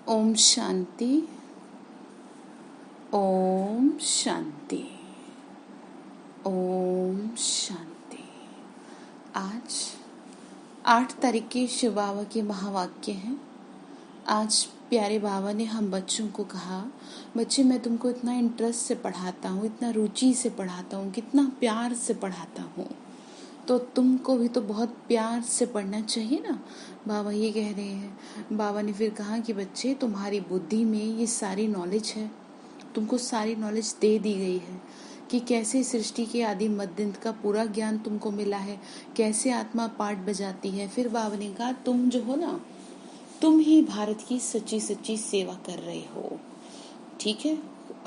ओम शांति। ओम शांति। ओम शांति। आज 8 तारीख के शिव बाबा के महावाक्य हैं। आज प्यारे बाबा ने हम बच्चों को कहा, बच्चे मैं तुमको इतना इंटरेस्ट से पढ़ाता हूँ, इतना रुचि से पढ़ाता हूँ, कितना प्यार से पढ़ाता हूँ, तो तुमको भी तो बहुत प्यार से पढ़ना चाहिए ना। बाबा ये कह रहे हैं। बाबा ने फिर कहा कि बच्चे तुम्हारी बुद्धि में ये सारी नॉलेज है, तुमको सारी नॉलेज दे दी गई है कि कैसे सृष्टि के आदि मध्य अंत का पूरा ज्ञान तुमको मिला है, कैसे आत्मा पाठ बजाती है। फिर बाबा ने कहा तुम जो हो ना, तुम ही भारत की सच्ची सच्ची सेवा कर रहे हो, ठीक है।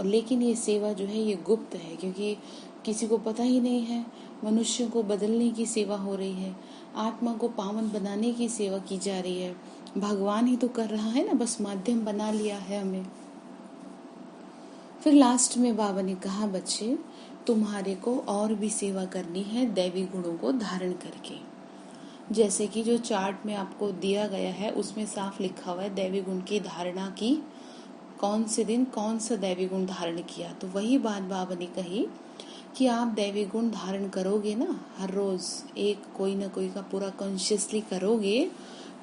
लेकिन ये सेवा जो है ये गुप्त है, क्योंकि किसी को पता ही नहीं है। मनुष्य को बदलने की सेवा हो रही है, आत्मा को पावन बनाने की सेवा की जा रही है। भगवान ही तो कर रहा है ना, बस माध्यम बना लिया है हमें। फिर लास्ट में बाबा ने कहा बच्चे तुम्हारे को और भी सेवा करनी है दैवी गुणों को धारण करके। जैसे कि जो चार्ट में आपको दिया गया है उसमें साफ लिखा हुआ है दैवी गुण की धारणा की, कौन से दिन कौन सा दैवी गुण धारण किया। तो वही बात बाबा ने कही कि आप दैवी गुण धारण करोगे ना, हर रोज एक कोई ना कोई का पूरा कॉन्शियसली करोगे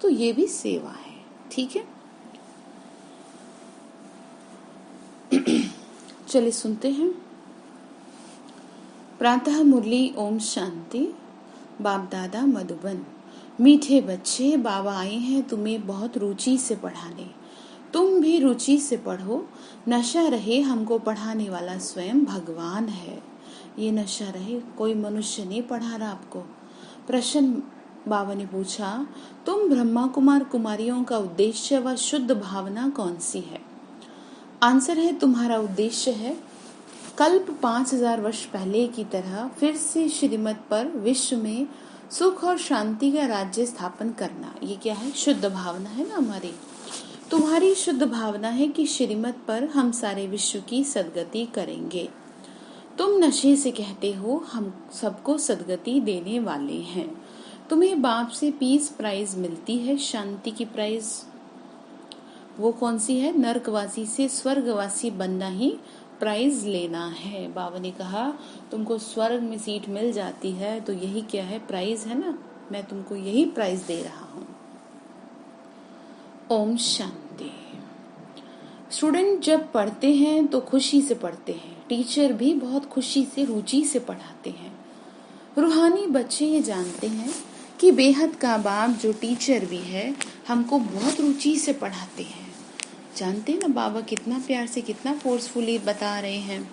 तो ये भी सेवा है, ठीक है। चलिए सुनते हैं। प्रातः मुरली ओम शांति। बाप दादा मधुबन। मीठे बच्चे, बाबा आए हैं तुम्हें बहुत रुचि से पढ़ाने, तुम भी रुचि से पढ़ो। नशा रहे हमको पढ़ाने वाला स्वयं भगवान है। ये नशा रहे, कोई मनुष्य नहीं पढ़ा रहा आपको। प्रश्न बाबा ने पूछा, तुम ब्रह्मा कुमार कुमारियों का उद्देश्य व शुद्ध भावना कौन सी है? आंसर है तुम्हारा उद्देश्य है कल्प 5000 वर्ष पहले की तरह फिर से श्रीमत पर विश्व में सुख और शांति का राज्य स्थापन करना। ये क्या है? शुद्ध भावना है ना हमारी। तुम्हारी शुद्ध भावना है कि श्रीमत पर हम सारे विश्व की सद्गति करेंगे। तुम नशे से कहते हो हम सबको सद्गति देने वाले हैं। तुम्हें बाप से पीस प्राइज मिलती है, शांति की प्राइज। वो कौन सी है? नरकवासी से स्वर्गवासी बनना ही प्राइज लेना है। बाबा ने कहा तुमको स्वर्ग में सीट मिल जाती है तो यही क्या है? प्राइज है ना। मैं तुमको यही प्राइज दे रहा हूँ। ओम शांति। स्टूडेंट जब पढ़ते हैं तो खुशी से पढ़ते हैं, टीचर भी बहुत खुशी से रुचि से पढ़ाते हैं। रूहानी बच्चे ये जानते हैं कि बेहद का बाप जो टीचर भी है हमको बहुत रुचि से पढ़ाते हैं। जानते हैं ना बाबा कितना प्यार से कितना फोर्सफुली बता रहे हैं।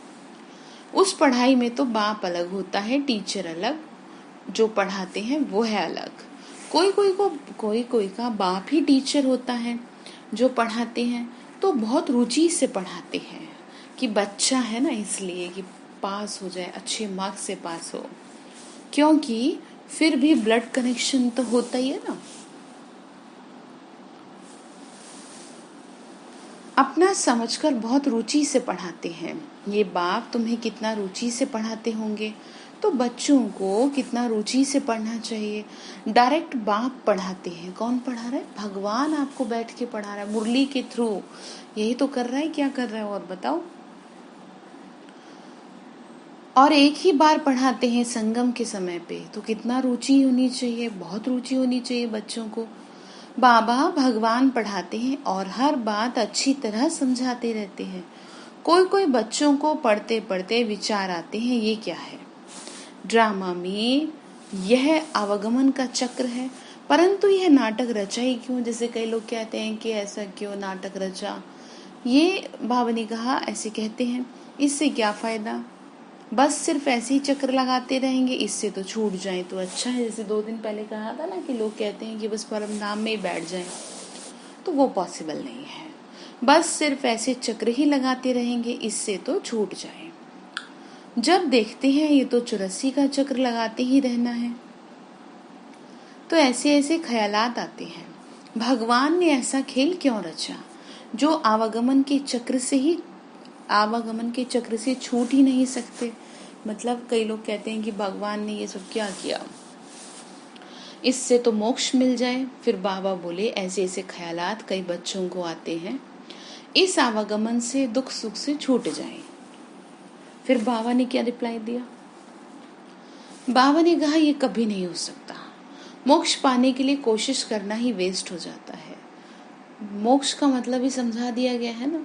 उस पढ़ाई में तो बाप अलग होता है, टीचर अलग, जो पढ़ाते हैं वो है अलग। कोई का बाप ही टीचर होता है जो पढ़ाते हैं, तो बहुत रुचि से पढ़ाते हैं कि बच्चा है ना, इसलिए कि पास हो जाए, अच्छे मार्क्स से पास हो। क्योंकि फिर भी ब्लड कनेक्शन तो होता ही है ना। अपना समझकर बहुत रुचि से पढ़ाते हैं। ये बाप तुम्हें कितना रुचि से पढ़ाते होंगे, तो बच्चों को कितना रुचि से पढ़ना चाहिए। डायरेक्ट बाप पढ़ाते हैं। कौन पढ़ा रहा है? भगवान आपको बैठ के पढ़ा रहा है मुरली के थ्रू। यही तो कर रहा है। क्या कर रहा है और बताओ? और एक ही बार पढ़ाते हैं संगम के समय पे, तो कितना रुचि होनी चाहिए, बहुत रुचि होनी चाहिए बच्चों को। बाबा भगवान पढ़ाते हैं और हर बात अच्छी तरह समझाते रहते हैं। कोई बच्चों को पढ़ते पढ़ते विचार आते हैं ये क्या है? ड्रामा में यह आवागमन का चक्र है, परंतु यह नाटक रचा ही क्यों? जैसे कई लोग कहते हैं कि ऐसा क्यों नाटक रचा। ये बाबा ने कहा ऐसे कहते हैं, इससे क्या फायदा? बस सिर्फ ऐसे ही चक्र लगाते रहेंगे, इससे तो छूट जाए तो अच्छा है। जैसे 2 दिन पहले कहा था ना कि लोग कहते हैं कि बस परम नाम में ही बैठ जाएं, तो वो पॉसिबल नहीं है। बस सिर्फ ऐसे चक्र ही लगाते रहेंगे, इससे तो छूट जाए। जब देखते हैं ये तो 84 का चक्र लगाते ही रहना है, तो ऐसे ऐसे ख्यालात आते हैं भगवान ने ऐसा खेल क्यों रचा जो आवागमन के चक्र से छूट ही नहीं सकते। मतलब कई लोग कहते हैं कि भगवान ने ये सब क्या किया, इससे तो मोक्ष मिल जाए। फिर बाबा बोले ऐसे ऐसे ख्यालात कई बच्चों को आते हैं इस आवागमन से दुख सुख से छूट जाए। फिर बाबा ने क्या रिप्लाई दिया? बाबा ने कहा ये कभी नहीं हो सकता। मोक्ष पाने के लिए कोशिश करना ही वेस्ट हो जाता है। मोक्ष का मतलब ही समझा दिया गया है ना।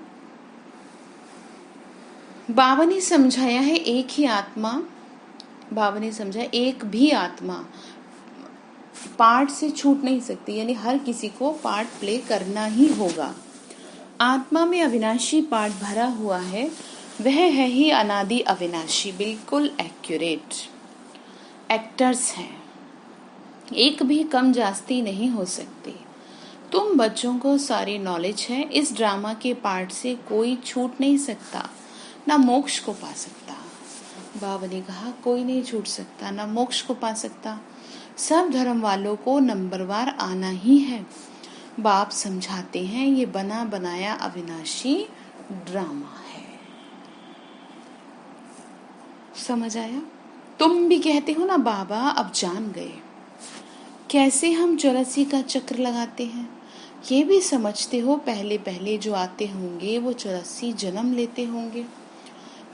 बाबा ने समझाया है एक ही आत्मा, बाबा ने समझाया एक भी आत्मा पार्ट से छूट नहीं सकती, यानी हर किसी को पार्ट प्ले करना ही होगा। आत्मा में अविनाशी पार्ट भरा हुआ है, वह है ही अनादि अविनाशी। बिल्कुल एक्यूरेट एक्टर्स हैं, एक भी कम जास्ती नहीं हो सकती। तुम बच्चों को सारी नॉलेज है, इस ड्रामा के पार्ट से कोई छूट नहीं सकता, ना मोक्ष को पा सकता। बाबा ने कहा कोई नहीं छूट सकता, ना मोक्ष को पा सकता। सब धर्म वालों को नंबरवार आना ही है। बाप समझाते हैं ये बना बनाया अविनाशी ड्रामा है। समझ आया? तुम भी कहते हो ना बाबा अब जान गए कैसे हम 84 का चक्र लगाते हैं। ये भी समझते हो पहले पहले जो आते होंगे वो 84 जन्म लेते होंगे,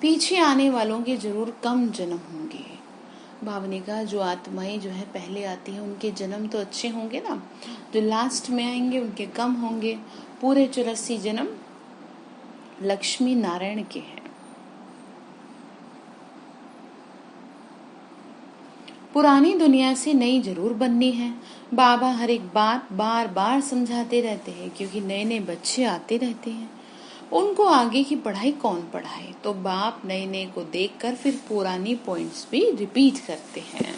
पीछे आने वालों के जरूर कम जन्म होंगे। बाबा ने कहा जो आत्माएं जो है पहले आती हैं उनके जन्म तो अच्छे होंगे ना, जो लास्ट में आएंगे उनके कम होंगे। पूरे 84 जन्म लक्ष्मी नारायण के हैं। पुरानी दुनिया से नई जरूर बननी है। बाबा हर एक बात बार बार समझाते रहते हैं, क्योंकि नए नए बच्चे आते रहते हैं, उनको आगे की पढ़ाई कौन पढ़ाए। तो बाप नए नए को देखकर फिर पुरानी पॉइंट्स भी रिपीट करते हैं।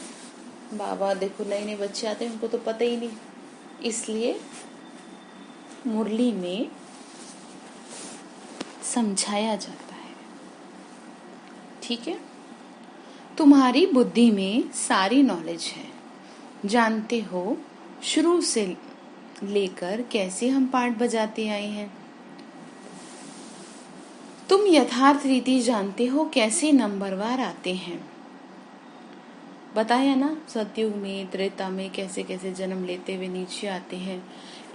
बाबा देखो नए नए बच्चे आते हैं, उनको तो पता ही नहीं, इसलिए मुरली में समझाया जाता है। ठीक है, तुम्हारी बुद्धि में सारी नॉलेज है, जानते हो शुरू से लेकर कैसे हम पार्ट बजाते आए हैं। तुम यथार्थ रीति जानते हो कैसे नंबरवार आते हैं। बताया ना सतयुग में त्रेता में कैसे कैसे जन्म लेते हुए नीचे आते हैं।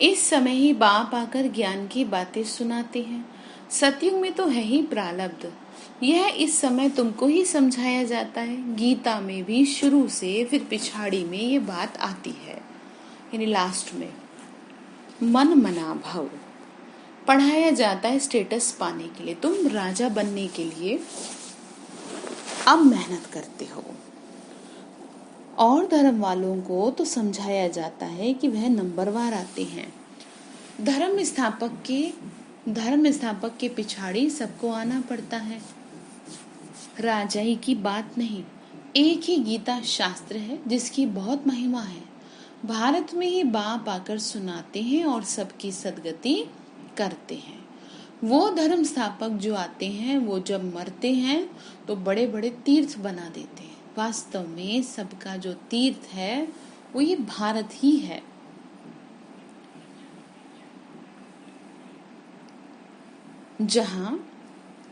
इस समय ही बाप आकर ज्ञान की बातें सुनाते हैं। सतयुग में तो है ही प्रारब्ध, यह इस समय तुमको ही समझाया जाता है। गीता में भी शुरू से फिर पिछाड़ी में ये बात आती है, यानी लास्ट में मन मना भव पढ़ाया जाता है स्टेटस पाने के लिए। तुम राजा बनने के लिए अब मेहनत करते हो, और धर्म वालों को तो समझाया जाता है कि वह नंबरवार आते हैं। धर्म स्थापक के पिछाड़ी सबको आना पड़ता है, राजाई की बात नहीं। एक ही गीता शास्त्र है जिसकी बहुत महिमा है। भारत में ही बाप आकर सुनाते हैं और सबकी सदगति करते हैं। वो धर्म स्थापक जो आते हैं वो जब मरते हैं तो बड़े बड़े तीर्थ बना देते हैं। वास्तव में सबका जो तीर्थ है वो ये भारत ही है। जहां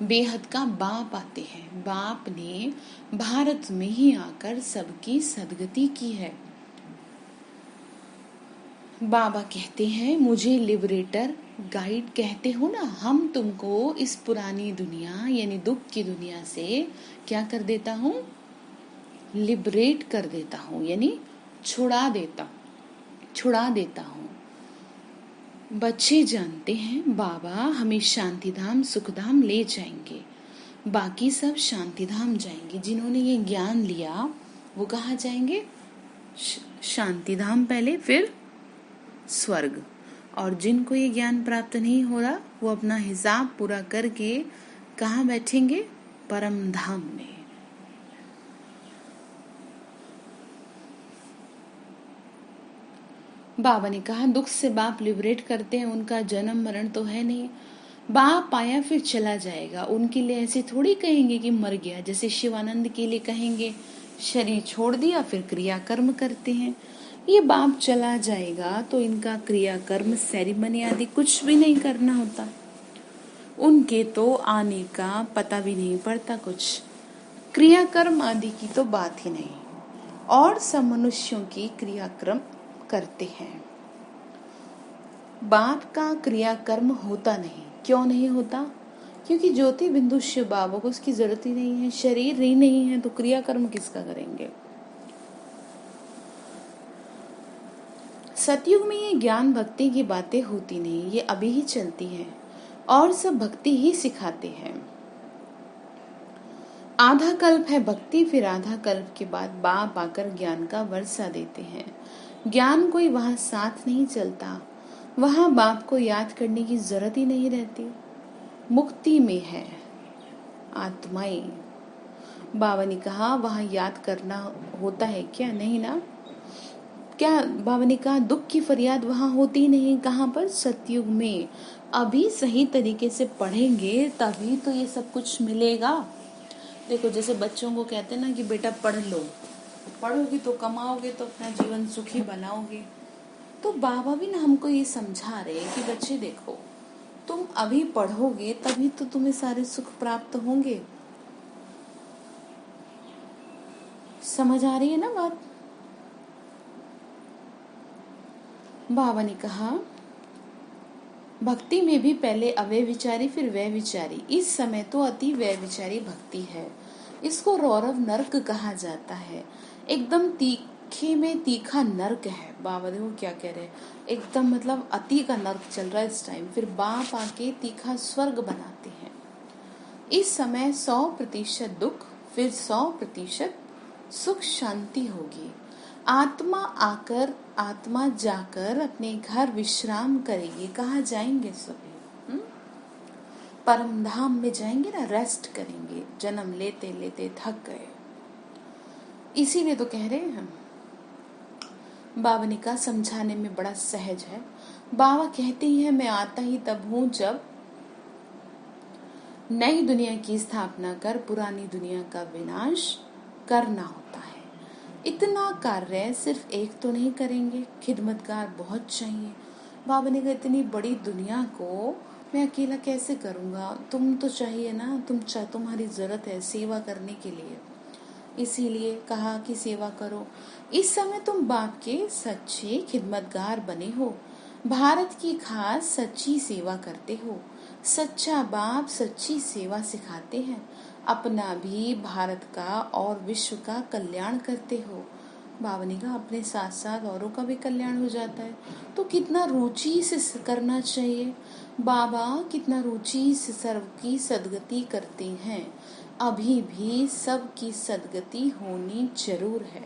बेहद का बाप आते हैं। बाप ने भारत में ही आकर सबकी सदगति की है। बाबा कहते हैं मुझे लिबरेटर गाइड कहते हो ना, हम तुमको इस पुरानी दुनिया यानी दुख की दुनिया से क्या कर देता हूँ, लिबरेट कर देता हूँ, यानी छुड़ा देता हूँ। बच्चे जानते हैं बाबा हमें शांतिधाम सुखधाम ले जाएंगे, बाकी सब शांतिधाम जाएंगे। जिन्होंने ये ज्ञान लिया वो कहाँ जाएंगे, शांतिधाम पहले फिर स्वर्ग। और जिनको ये ज्ञान प्राप्त नहीं हो रहा वो अपना हिसाब पूरा करके कहाँ बैठेंगे, परम धाम में। बाबा ने कहा दुख से बाप लिबरेट करते हैं, उनका जन्म मरण तो है नहीं। बाप आया फिर चला जाएगा, उनके लिए ऐसे थोड़ी कहेंगे कि मर गया। जैसे शिवानंद के लिए कहेंगे शरीर छोड़ दिया फिर क्रिया कर्म करते हैं। ये बाप चला जाएगा तो इनका क्रिया कर्म सेरेमनी आदि कुछ भी नहीं करना होता। उनके तो आने का पता भी नहीं पड़ता, कुछ क्रियाकर्म आदि की तो बात ही नहीं। और सब मनुष्यों की क्रियाक्रम करते हैं। बाप का क्रियाकर्म होता नहीं, क्यों नहीं होता? क्योंकि ज्योति बिंदु शिव बाबा को उसकी जरूरत ही नहीं है, शरीर ही नहीं है, तो क्रियाकर्म किसका करेंगे? सतयुग में ये ज्ञान भक्ति की बातें होती नहीं, ये अभी ही चलती हैं और सब भक्ति ही सिखाते हैं। आधा कल्प है भक्ति, फिर आधा कल्प के बाद बाप आकर ज्ञान का वर्षा देते हैं। ज्ञान कोई वहां साथ नहीं चलता, वहां बाप को याद करने की जरूरत ही नहीं रहती। मुक्ति में है आत्माएं। बाबा ने कहा वहां याद करना होता है क्या? नहीं ना। क्या बाबा ने कहा दुख की फरियाद वहां होती नहीं। कहाँ पर? सतयुग में। अभी सही तरीके से पढ़ेंगे तभी तो ये सब कुछ मिलेगा। देखो जैसे बच्चों को कहते हैं ना कि बेटा पढ़ लो, पढ़ोगे तो कमाओगे, तो अपना जीवन सुखी बनाओगे। तो बाबा भी ना हमको ये समझा रहे हैं कि बच्चे देखो, तुम अभी पढ़ोगे तभी तो तुम्हें सारे सुख प्राप्त होंगे। समझ आ रही है ना बात? बाबा ने कहा भक्ति में भी पहले अव्यय विचारी फिर व्यय विचारी। इस समय तो अति व्यय विचारी भक्ति है। इसको रौरव नर्क कहा जाता है। एकदम तीखे में तीखा नर्क है। बाबा देखो क्या कह रहे हैं, एकदम मतलब अति का नर्क चल रहा है इस टाइम। फिर बाप आके तीखा स्वर्ग बनाते हैं। इस समय 100% दुख, फिर 100% सुख शांति होगी। आत्मा आकर, आत्मा जाकर अपने घर विश्राम करेगी। कहाँ जाएंगे सभी? परम धाम में जाएंगे ना, रेस्ट करेंगे। जन्म लेते लेते थक गए, इसीलिए तो कह रहे हैं हम। बाबा ने कहा समझाने में बड़ा सहज है। बाबा कहते ही है मैं आता ही तब हूँ जब नई दुनिया की स्थापना कर पुरानी दुनिया का विनाश करना होता है। इतना कार्य सिर्फ एक तो नहीं करेंगे, खिदमतगार बहुत चाहिए। बाबा ने कहा इतनी बड़ी दुनिया को मैं अकेला कैसे करूँगा, तुम तो चाहिए ना, तुम्हारी ज़रूरत है सेवा करने के लिए। इसीलिए कहा कि सेवा करो। इस समय तुम बाप के सच्चे खिदमतगार बने हो, भारत की खास सच्ची सेवा करते हो। सच्चा बाप सच्ची सेवा सिखाते हैं। अपना भी, भारत का और विश्व का कल्याण करते हो। बाबा ने कहा अपने साथ साथ औरों का भी कल्याण हो जाता है, तो कितना रुचि से करना चाहिए। बाबा कितना रुचि से सर्व की सदगति करते हैं। अभी भी सबकी सदगति होनी जरूर है।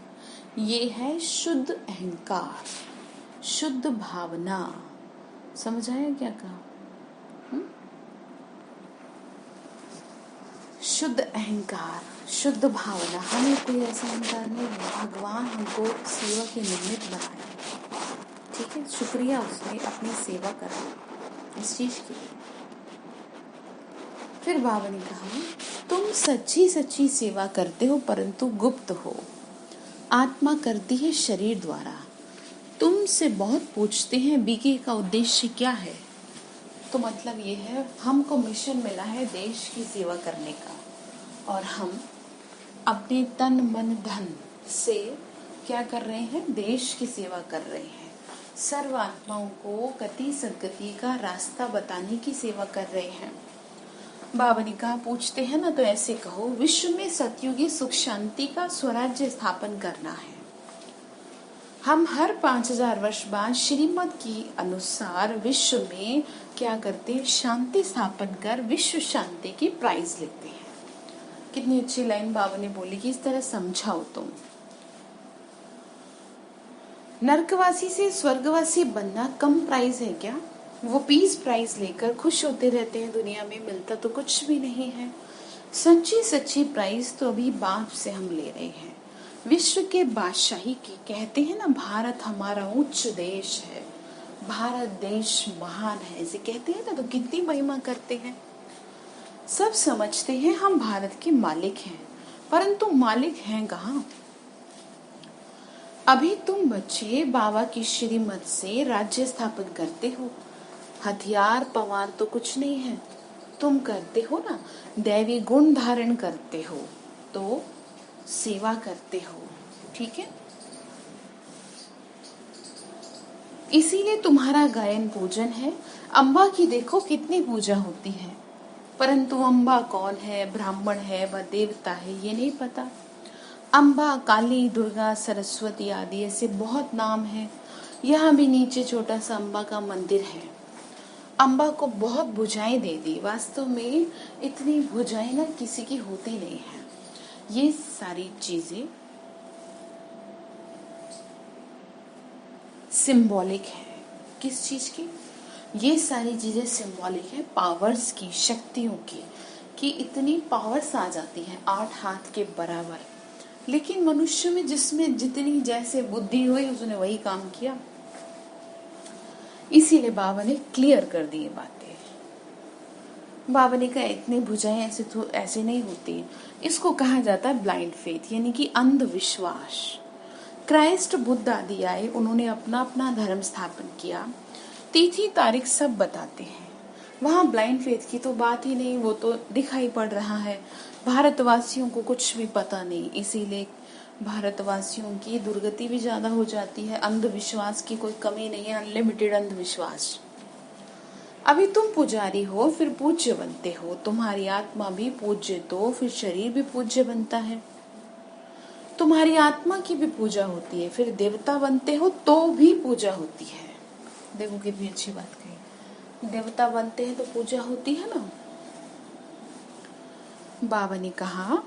ये है शुद्ध अहंकार, शुद्ध भावना। समझ आया क्या कहा? शुद्ध अहंकार, शुद्ध भावना। हमें कोई ऐसा अहंकार नहीं है। भगवान हमको सेवा के निमित्त बनाए, ठीक है। शुक्रिया उसने अपनी सेवा करा इस चीज के लिए। फिर बाबा ने कहा तुम सच्ची सच्ची सेवा करते हो परंतु गुप्त हो। आत्मा करती है शरीर द्वारा। तुमसे बहुत पूछते हैं बीके का उद्देश्य क्या है। तो मतलब ये है हमको मिशन मिला है देश की सेवा करने का, और हम अपने तन मन धन से क्या कर रहे हैं? देश की सेवा कर रहे हैं। सर्व आत्माओं को गति सद्गति का रास्ता बताने की सेवा कर रहे हैं। बाबा ने कहा पूछते हैं ना तो ऐसे कहो विश्व में सतयुगी सुख शांति का स्वराज्य स्थापन करना है। हम हर 5000 वर्ष बाद श्रीमद् की अनुसार विश्व में क्या करते हैं? शांति स्थापन कर विश्व शांति की प्राइज लेते हैं। कितनी अच्छी लाइन बाबा ने बोली कि इस तरह समझाओ तुम। नरकवासी से स्वर्गवासी बनना कम प्राइज है क्या? वो पीस प्राइज लेकर खुश होते रहते हैं, दुनिया में मिलता तो कुछ भी नहीं है। सच्ची सच्ची प्राइज तो अभी बाप से हम ले रहे हैं, विश्व के बादशाही की। कहते हैं ना भारत हमारा उच्च देश है, भारत देश महान है, ऐसे कहते हैं ना, तो कितनी महिमा करते हैं। सब समझते हैं हम भारत के मालिक हैं, परंतु मालिक हैं कहाँ? अभी तुम बच्चे बाबा की श्रीमत से राज्य स्थापन करते हो। हथियार पवार तो कुछ नहीं है, तुम करते हो ना, दैवी गुण धारण करते हो तो सेवा करते हो, ठीक है। इसीलिए तुम्हारा गायन पूजन है। अम्बा की देखो कितनी पूजा होती है, परंतु अम्बा कौन है, ब्राह्मण है व देवता है, ये नहीं पता। अम्बा, काली, दुर्गा, सरस्वती आदि ऐसे बहुत नाम हैं। यहाँ भी नीचे छोटा सा अम्बा का मंदिर है। अम्बा को बहुत भुजाएं दे दी, वास्तव में इतनी भुजाएं ना किसी की होती नहीं है। ये सारी चीजें सिंबॉलिक है। किस चीज की? ये सारी चीजें सिंबॉलिक है पावर्स की, शक्तियों की, कि इतनी पावर्स आ जाती है 8 हाथ के बराबर। लेकिन मनुष्य में जिसमें जितनी जैसे बुद्धि हुई उसने वही काम किया। इसीलिए बाबा ने क्लियर कर दी ये बातें। बाबा ने कहा इतनी भुजाएं ऐसे तो ऐसे नहीं होती। इसको कहा जाता है ब्लाइंड फेथ, यानी कि अंधविश्वास। क्राइस्ट, बुद्ध आदि आए, उन्होंने अपना अपना धर्म स्थापन किया, तिथि तारीख सब बताते हैं। वहाँ ब्लाइंड फेथ की तो बात ही नहीं, वो तो दिखाई पड़ रहा है। भारतवासियों को कुछ भी पता नहीं, इसीलिए भारतवासियों की दुर्गति भी ज्यादा हो जाती है। अंधविश्वास की कोई कमी नहीं है, अनलिमिटेड अंधविश्वास। अभी तुम पुजारी हो फिर पूज्य बनते हो, तुम्हारी आत्मा भी पूज्य तो फिर शरीर भी पूज्य बनता है। तुम्हारी आत्मा की भी पूजा होती है, फिर देवता बनते हो तो भी पूजा होती है। देखो कितनी अच्छी बात कही, देवता बनते हैं तो पूजा होती है ना। बाबा ने कहा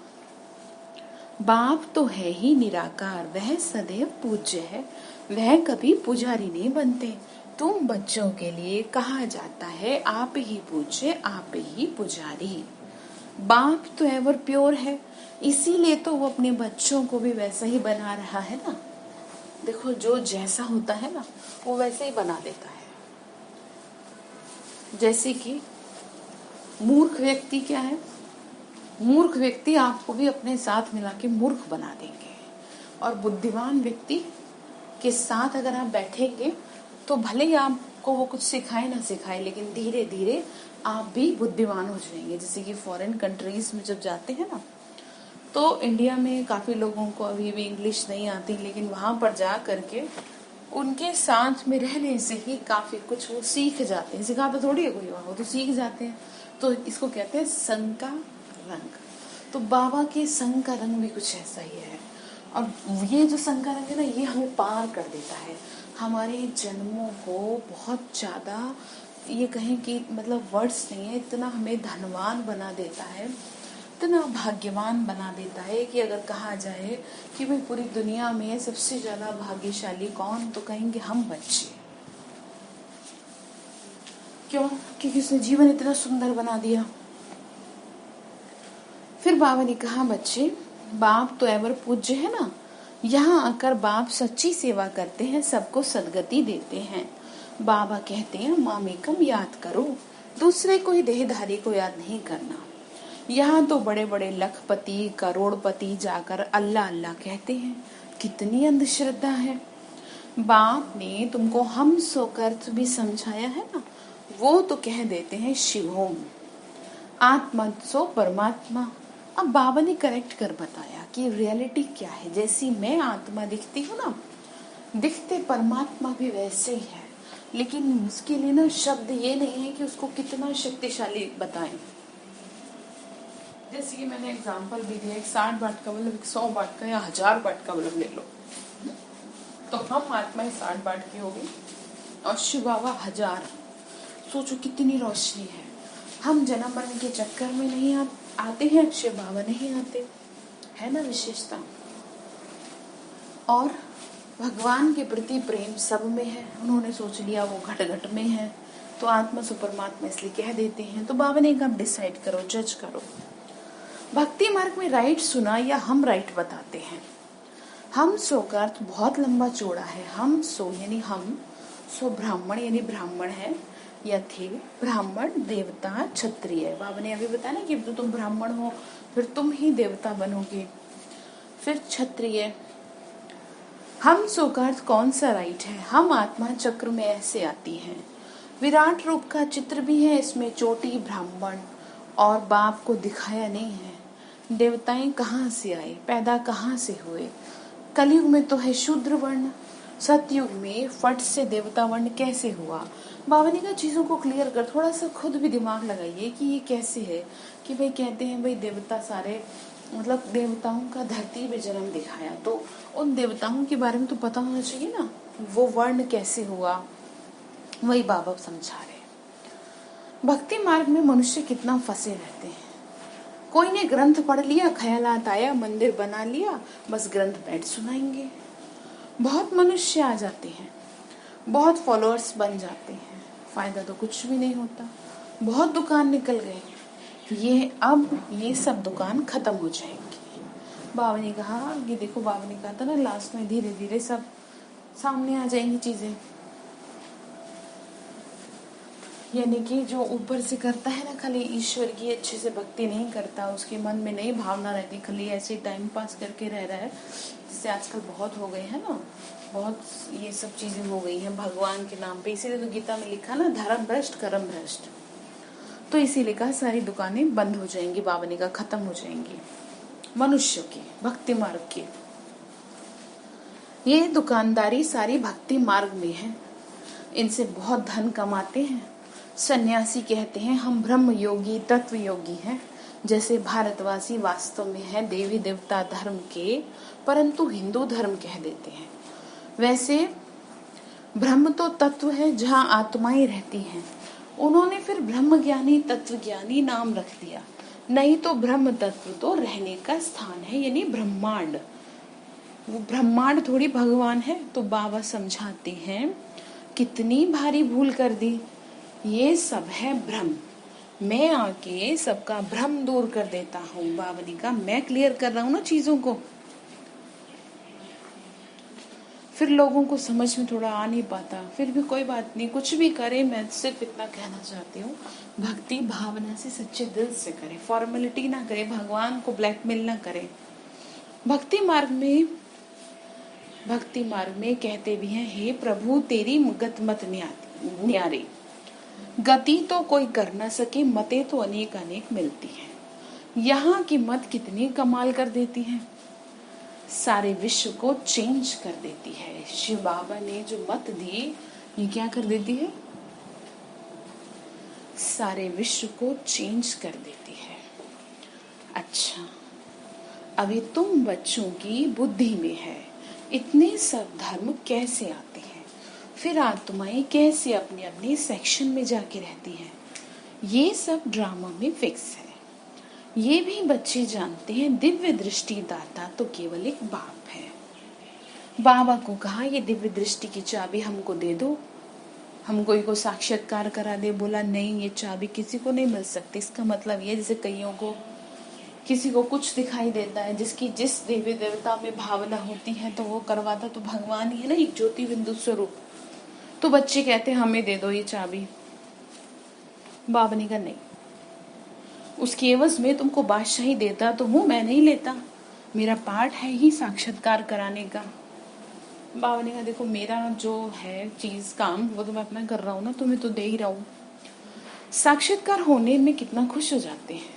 बाप तो है ही निराकार, वह सदैव पूज्य है, वह कभी पुजारी नहीं बनते। तुम बच्चों के लिए कहा जाता है आप ही पूज्य, आप ही पुजारी। बाप तो एवर प्योर है, इसीलिए तो वो अपने बच्चों को भी वैसा ही बना रहा है ना। देखो जो जैसा होता है ना वो वैसे ही बना देता है। जैसे कि मूर्ख व्यक्ति क्या है, मूर्ख व्यक्ति आपको भी अपने साथ मिला के मूर्ख बना देंगे, और बुद्धिमान व्यक्ति के साथ अगर आप बैठेंगे तो भले ही आपको वो कुछ सिखाए ना सिखाए, लेकिन धीरे धीरे आप भी बुद्धिमान हो जाएंगे। जैसे कि फॉरेन कंट्रीज में जब जाते हैं ना, तो इंडिया में काफी लोगों को अभी भी इंग्लिश नहीं आती, लेकिन वहां पर जा करके उनके साथ में रहने से ही काफी कुछ वो सीख जाते हैं। सिखाते थोड़ी है कोई, वो तो सीख जाते हैं। तो इसको कहते हैं संग का रंग। तो बाबा के संग का रंग भी कुछ ऐसा ही है। और ये जो संग का रंग है ना, ये हमें पार कर देता है, हमारे जन्मों को बहुत ज्यादा, ये कहें कि मतलब वर्ड्स नहीं है, इतना हमें धनवान बना देता है, इतना भाग्यवान बना देता है कि अगर कहा जाए कि भाई पूरी दुनिया में सबसे ज्यादा भाग्यशाली कौन, तो कहेंगे हम बच्चे। क्यों? क्योंकि उसने जीवन इतना सुंदर बना दिया। फिर बाबा ने कहा बच्चे, बाप तो एवर पूज्य है ना, यहाँ आकर बाप सच्ची सेवा करते हैं, सबको सदगति देते हैं। बाबा कहते हैं मामेकम याद करो, दूसरे कोई देहधारी को याद नहीं करना। यहाँ तो बड़े बड़े लखपति करोड़पति जाकर अल्लाह अल्लाह कहते हैं, कितनी अंधश्रद्धा है। बाप ने तुमको हम सो का अर्थ भी समझाया है ना, वो तो कह देते हैं शिवोम, आत्मा सो परमात्मा। अब बाबा ने करेक्ट कर बताया कि रियलिटी क्या है। जैसी मैं आत्मा दिखती हूँ ना, दिखते परमात्मा भी वैसे ही है, लेकिन उसके लिए ना शब्द ये नहीं है कि उसको कितना शक्तिशाली बताएं। जैसे कि मैंने एग्जांपल भी दिया, 60 वाट का बल्ब 100 वाट का या 1000 वाट का बल्ब ले लो, तो हम आत्मा 60 वाट की होगी और शिव बाबा 1000। सोचो कितनी रोशनी है। हम जन्म मरण के चक्कर में नहीं आते हैं, शिव बाबा नहीं आते, है ना विशेषता। और भगवान के प्रति प्रेम सब में है, उन्होंने सोच लिया वो घट घट में है, तो आत्मा से परमात्मा इसलिए कह देते हैं। तो बाबा ने कहा डिसाइड करो, जज करो, भक्ति मार्ग में राइट सुना या हम राइट बताते हैं। हम सो का अर्थ बहुत लंबा चौड़ा है। हम सो यानी हम, सो ब्राह्मण यानी ब्राह्मण है या थे, ब्राह्मण देवता क्षत्रिय। बाबा ने अभी बताया ना कि तो तुम ब्राह्मण हो फिर तुम ही देवता बनोगे, फिर क्षत्रिय। हम सो का अर्थ कौन सा राइट है। हम आत्मा चक्र में ऐसे आती हैं, विराट रूप का चित्र भी है इसमें, चोटी ब्राह्मण और बाप को दिखाया नहीं है। देवताएं कहाँ से आए, पैदा कहाँ से हुए। कलयुग में तो है शूद्र वर्ण, सतयुग में फट से देवता वर्ण कैसे हुआ। बाबा ने कहा चीजों को क्लियर कर, थोड़ा सा खुद भी दिमाग लगाइए कि ये कैसे है। कि भाई कहते हैं भाई देवता सारे, मतलब देवताओं का धरती पे जन्म दिखाया, तो उन देवताओं के बारे में तो पता होना चाहिए ना, वो वर्ण कैसे हुआ, वही बाबा समझा रहे। भक्ति मार्ग में मनुष्य कितना फंसे रहते हैं। कोई ने ग्रंथ पढ़ लिया, ख्यालात आया, मंदिर बना लिया, बस ग्रंथ बैठ सुनाएंगे। बहुत मनुष्य आ जाते हैं, बहुत फॉलोअर्स बन जाते हैं, फायदा तो कुछ भी नहीं होता। बहुत दुकान निकल गए, ये सब दुकान खत्म हो जाएंगी। बाबा ने कहा कि देखो, बाबा ने कहा था ना लास्ट में, धीरे धीरे सब सामने आ जाएंगी चीजें। यानी कि जो ऊपर से करता है ना, खाली ईश्वर की अच्छे से भक्ति नहीं करता, उसके मन में नई भावना रहती, खाली ऐसे टाइम पास करके रह रहा है, जिससे आजकल बहुत हो गए हैं ना, बहुत ये सब चीजें हो गई हैं भगवान के नाम पे। इसीलिए तो गीता में लिखा ना, धर्म भ्रष्ट कर्म भ्रष्ट। तो इसीलिए कहा सारी दुकानें बंद हो जाएंगी, बाबा ने कहा खत्म हो जाएंगी मनुष्य की, भक्ति मार्ग की। ये दुकानदारी सारी भक्ति मार्ग में है, इनसे बहुत धन कमाते हैं। सन्यासी कहते हैं हम ब्रह्म योगी तत्व योगी हैं, जैसे भारतवासी वास्तव में है देवी देवता धर्म के, परंतु हिंदू धर्म कह देते हैं। वैसे ब्रह्म तो तत्व है जहाँ आत्माएं रहती हैं, उन्होंने फिर ब्रह्म ज्ञानी तत्व ज्ञानी नाम रख दिया। नहीं तो ब्रह्म तत्व तो रहने का स्थान है, यानी ब्रह्मांड। वो ब्रह्मांड थोड़ी भगवान है। तो बाबा समझाते हैं कितनी भारी भूल कर दी, ये सब है भ्रम, मैं आके सबका भ्रम दूर कर देता हूँ। बाबा ने कहा मैं क्लियर कर रहा हूँ ना चीजों को, फिर लोगों को समझ में थोड़ा आ नहीं पाता, फिर भी कोई बात नहीं, कुछ भी करे। मैं सिर्फ इतना कहना चाहती हूँ, भक्ति भावना से सच्चे दिल से करे, फॉर्मेलिटी ना करे, भगवान को ब्लैकमेल ना करे। भक्ति मार्ग में कहते भी हैं, हे प्रभु तेरी गत मत न्यारी, गति तो कोई कर ना सके, मते तो अनेक अनेक मिलती हैं। यहाँ की मत कितनी कमाल कर देती है, सारे विश्व को चेंज कर देती है। शिव बाबा ने जो मत दी, ये क्या कर देती है, सारे विश्व को चेंज कर देती है। अच्छा, अभी तुम बच्चों की बुद्धि में है, इतने सब धर्म कैसे आते हैं, फिर आत्माएं कैसे अपने अपने सेक्शन में जाके रहती हैं, ये सब ड्रामा में फिक्स है। ये भी बच्चे जानते हैं दिव्य दृष्टि दाता तो केवल एक बाप है। बाबा को कहा ये दिव्य दृष्टि की चाबी हमको दे दो, हमको को साक्षात्कार करा दे। बोला नहीं, ये चाबी किसी को नहीं मिल सकती। इसका मतलब ये, जैसे कईयों को किसी को कुछ दिखाई देता है, जिसकी जिस देवी देवता में भावना होती है तो वो करवाता तो भगवान ही है ना, एक ज्योति बिंदु स्वरूप। तो बच्चे कहते हमें दे दो ये चाबी। बाबा ने कहा नहीं, उसकी एवज में तुमको बादशाही देता तो हूँ, मैं नहीं लेता, मेरा पार्ट है ही साक्षात्कार कराने का। बाबा ने कहा देखो मेरा जो है चीज काम वो तो मैं अपना कर रहा हूँ ना, तुम्हें तो दे ही रहा हूँ। साक्षात्कार होने में कितना खुश हो जाते हैं,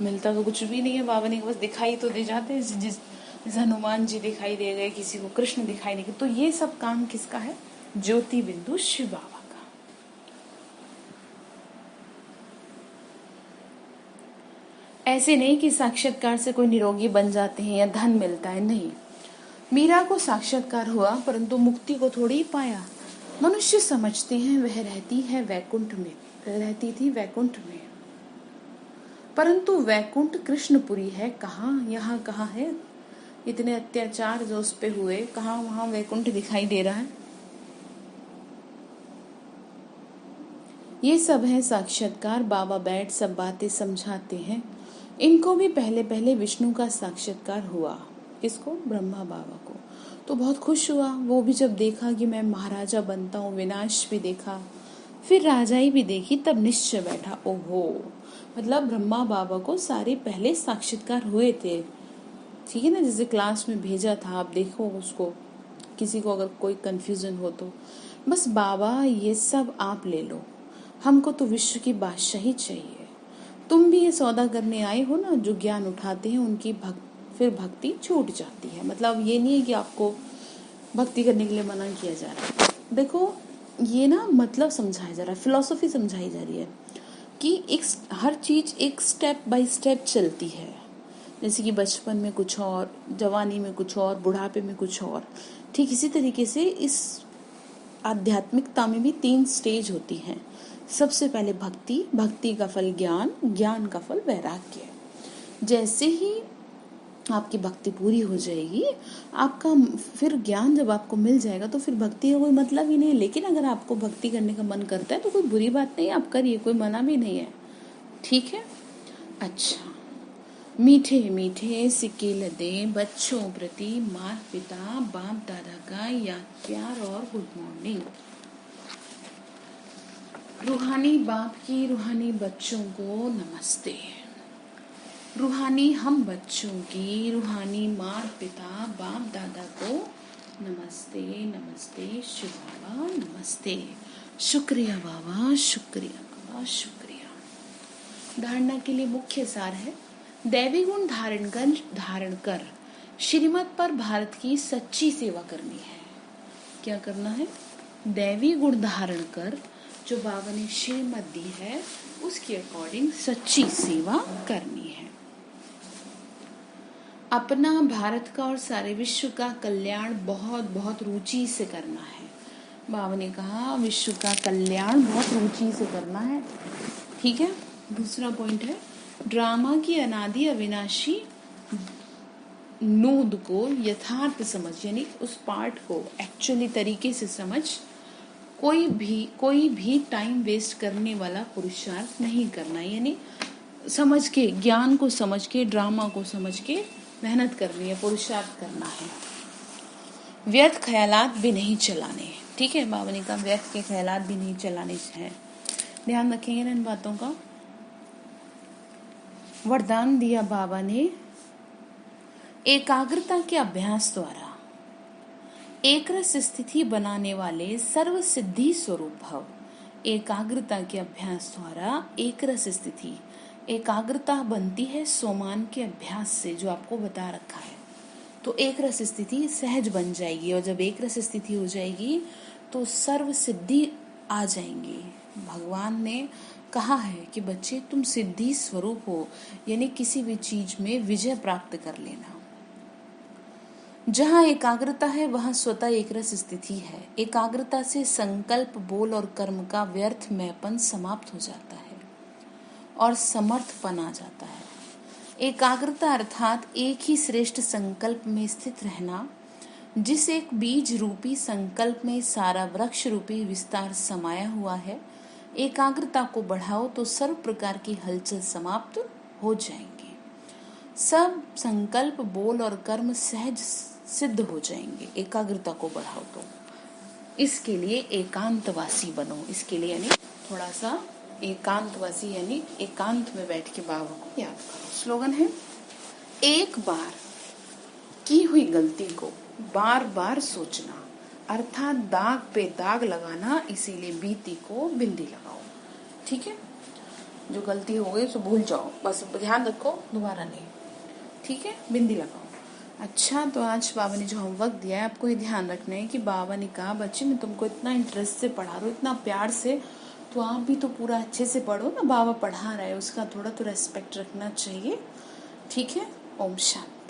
मिलता तो कुछ भी नहीं है। बाबा ने बस दिखाई तो दे जाते हैं, जैसे हनुमान जी दिखाई दे गए, किसी को कृष्ण दिखाई नहीं। तो ये सब काम किसका है, ज्योति बिंदु शिव बाबा का। ऐसे नहीं कि साक्षात्कार से कोई निरोगी बन जाते हैं या धन मिलता है, नहीं। मीरा को साक्षात्कार हुआ परंतु मुक्ति को थोड़ी पाया। मनुष्य समझते हैं वह रहती है वैकुंठ में, रहती थी वैकुंठ में, परंतु वैकुंठ कृष्णपुरी है कहाँ, यहाँ कहाँ है। इतने अत्याचार जो उस पे हुए, कहाँ वहां वैकुंठ दिखाई दे रहा है। ये सब है साक्षात्कार। बाबा बैठ सब बातें समझाते हैं। इनको भी पहले पहले विष्णु का साक्षात्कार हुआ। किसको, ब्रह्मा बाबा को। तो बहुत खुश हुआ वो भी, जब देखा कि मैं महाराजा बनता हूँ, विनाश भी देखा, फिर राजाई भी देखी, तब निश्चय बैठा। ओहो, मतलब ब्रह्मा बाबा को सारे पहले साक्षात्कार हुए थे, ठीक है ना। जैसे क्लास में भेजा था, आप देखो उसको, किसी को अगर कोई कंफ्यूजन हो तो बस बाबा ये सब आप ले लो, हमको तो विश्व की बादशाही चाहिए। तुम भी ये सौदा करने आए हो ना, जो ज्ञान उठाते हैं उनकी फिर भक्ति छूट जाती है। मतलब ये नहीं है कि आपको भक्ति करने के लिए मना किया जा रहा है। देखो ये ना मतलब समझाया जा रहा है, फिलॉसफी समझाई जा रही है कि एक हर चीज़ एक स्टेप बाय स्टेप चलती है। जैसे कि बचपन में कुछ और, जवानी में कुछ और, बुढ़ापे में कुछ और, ठीक इसी तरीके से इस आध्यात्मिकता में भी 3 स्टेज होती हैं। सबसे पहले भक्ति, भक्ति का फल ज्ञान, ज्ञान का फल वैराग्य। जैसे ही आपकी भक्ति पूरी हो जाएगी, आपका फिर ज्ञान जब आपको मिल जाएगा तो फिर भक्ति का कोई मतलब ही नहीं है। लेकिन अगर आपको भक्ति करने का मन करता है तो कोई बुरी बात नहीं, आप करिए, कोई मना भी नहीं है, ठीक है। अच्छा, मीठे मीठे सिक्के लदे बच्चों प्रति माता पिता बाप दादा का याद प्यार और गुड मॉर्निंग। रूहानी बाप की रूहानी बच्चों को नमस्ते। रूहानी हम बच्चों की रूहानी माता पिता बाप दादा को नमस्ते नमस्ते। शिव बाबा नमस्ते। शुक्रिया बाबा, शुक्रिया बाबा, शुक्रिया। धारणा के लिए मुख्य सार है, दैवी गुण धारण कर श्रीमत पर भारत की सच्ची सेवा करनी है। क्या करना है? दैवी गुण धारण कर, जो बाबा ने श्रीमत दी है उसके अकॉर्डिंग सच्ची सेवा करनी है। अपना, भारत का और सारे विश्व का कल्याण बहुत बहुत रुचि से करना है। बाबा ने कहा विश्व का कल्याण बहुत रुचि से करना है, ठीक है। दूसरा पॉइंट है, ड्रामा की अनादि अविनाशी नोद को यथार्थ समझ, यानी उस पार्ट को एक्चुअली तरीके से समझ। कोई भी टाइम वेस्ट करने वाला पुरुषार्थ नहीं करना, यानी समझ के, ज्ञान को समझ के, ड्रामा को समझ के मेहनत करनी है, पुरुषार्थ करना है। व्यर्थ ख्यालात भी नहीं चलाने, ठीक है। बाबा ने कहा व्यर्थ के ख्यालात भी नहीं चलाने हैं, ध्यान रखेंगे ना इन बातों का। वरदान दिया बाबा ने एकाग्रता के अभ्यास द्वारा एकरस स्थिति बनाने वाले सर्व सिद्धि स्वरूप भव। एकाग्रता के अभ्यास द्वारा एकरस स्थिति, एकाग्रता बनती है सोमान के अभ्यास से, जो आपको बता रखा है। तो एकरस स्थिति सहज बन जाएगी, और जब एकरस स्थिति हो जाएगी तो सर्व सिद्धि आ जाएंगी। भगवान ने कहा है कि बच्चे तुम सिद्धि स्वरूप हो, यानी किसी भी चीज में विजय प्राप्त कर लेना। जहाँ एकाग्रता है वहाँ स्वतः एकरस स्थिति है। एकाग्रता से संकल्प, बोल और कर्म का व्यर्थ मैपन समाप्त हो जाता है और समर्थपन आ जाता है। एकाग्रता अर्थात एक ही श्रेष्ठ संकल्प में स्थित रहना, जिस एक बीज रूपी संकल्प में सारा वृक्ष रूपी विस्तार समाया हुआ है। एकाग्रता को बढ़ाओ तो सर्व प्रकार की हलचल समाप्त हो जाएंगी। सब संकल्प, बोल और कर्म सहज सिद्ध हो जाएंगे। एकाग्रता को बढ़ाओ तो इसके लिए एकांतवासी बनो। इसके लिए यानी थोड़ा सा एकांतवासी, यानी एकांत में बैठ के बाबा को याद करो। स्लोगन है, एक बार की हुई गलती को बार बार सोचना, अर्थात दाग पे दाग लगाना, इसीलिए बीती को बिंदी लगाओ, ठीक है। जो गलती हो गई तो भूल जाओ, बस ध्यान रखो दोबारा नहीं, ठीक है, बिंदी लगाओ। अच्छा, तो आज बाबा ने जो होमवर्क दिया है आपको ये ध्यान रखना है कि बाबा ने कहा बच्चे मैं तुमको इतना इंटरेस्ट से पढ़ा रहा हूँ, इतना प्यार से, तो आप भी तो पूरा अच्छे से पढ़ो ना। बाबा पढ़ा रहा है उसका थोड़ा तो रेस्पेक्ट रखना चाहिए, ठीक है। ओम शांति।